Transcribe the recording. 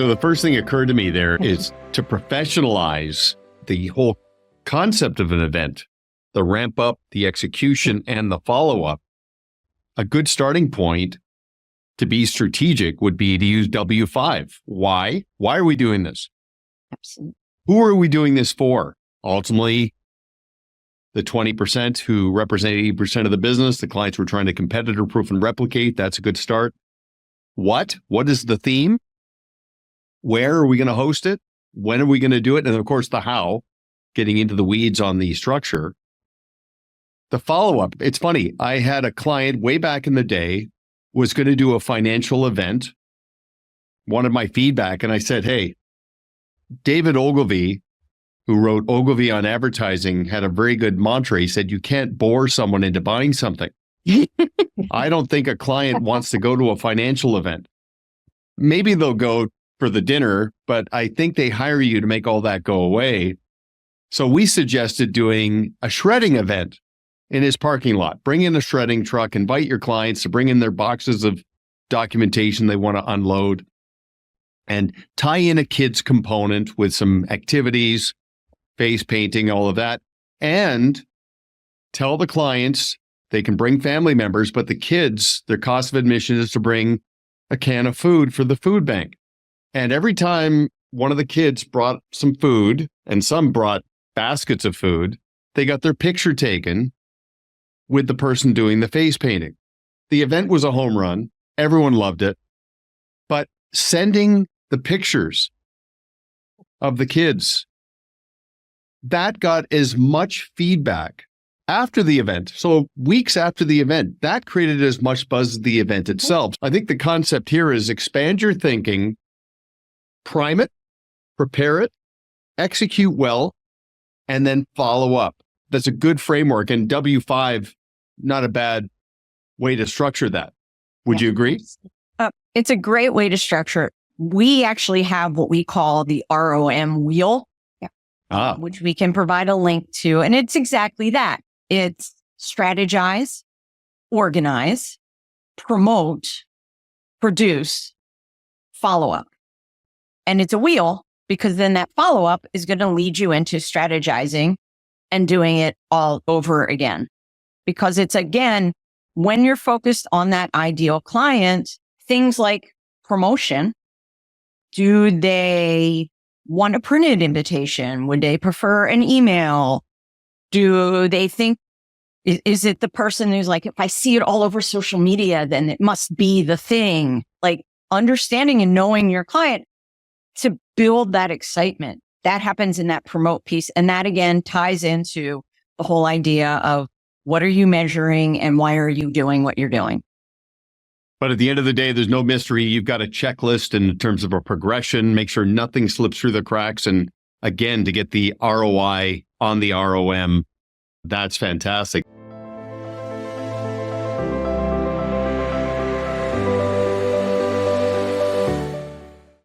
So the first thing occurred to me there is to professionalize the whole concept of an event, the ramp up, the execution, and the follow-up. A good starting point to be strategic would be to use W5. Why? Why are we doing this? Absolutely. Who are we doing this for? Ultimately, the 20% who represent 80% of the business, the clients we're trying to competitor proof and replicate. That's a good start. What? What is the theme? Where are we going to host it? When are we going to do it? And of course, the how, getting into the weeds on the structure. The follow-up, it's funny. I had a client way back in the day was going to do a financial event, wanted my feedback. And I said, hey, David Ogilvy, who wrote Ogilvy on Advertising, had a very good mantra. He said, you can't bore someone into buying something. I don't think a client wants to go to a financial event. Maybe they'll go for the dinner, but I think they hire you to make all that go away. So we suggested doing a shredding event in his parking lot. Bring in a shredding truck, invite your clients to bring in their boxes of documentation they want to unload, and tie in a kids component with some activities, face painting, all of that, and tell the clients they can bring family members, but the kids, their cost of admission is to bring a can of food for the food bank. And every time one of the kids brought some food and some brought baskets of food, they got their picture taken with the person doing the face painting. The event was a home run. Everyone loved it. But sending the pictures of the kids, that got as much feedback after the event. So weeks after the event, that created as much buzz as the event itself. I think the concept here is expand your thinking, prime it, prepare it, execute well, and then follow up. That's a good framework. And W5, not a bad way to structure that. Would you agree? It's a great way to structure it. We actually have what we call the ROM wheel, which we can provide a link to. And it's exactly that. It's strategize, organize, promote, produce, follow up. And it's a wheel because then that follow up is going to lead you into strategizing and doing it all over again. Because it's, again, when you're focused on that ideal client, things like promotion, do they want a printed invitation? Would they prefer an email? Do they think, is it the person who's like, if I see it all over social media, then it must be the thing? Like understanding and knowing your client to build that excitement. That happens in that promote piece. And that again ties into the whole idea of what are you measuring and why are you doing what you're doing? But at the end of the day, there's no mystery. You've got a checklist in terms of a progression, make sure nothing slips through the cracks. And again, to get the ROI on the ROM, that's fantastic.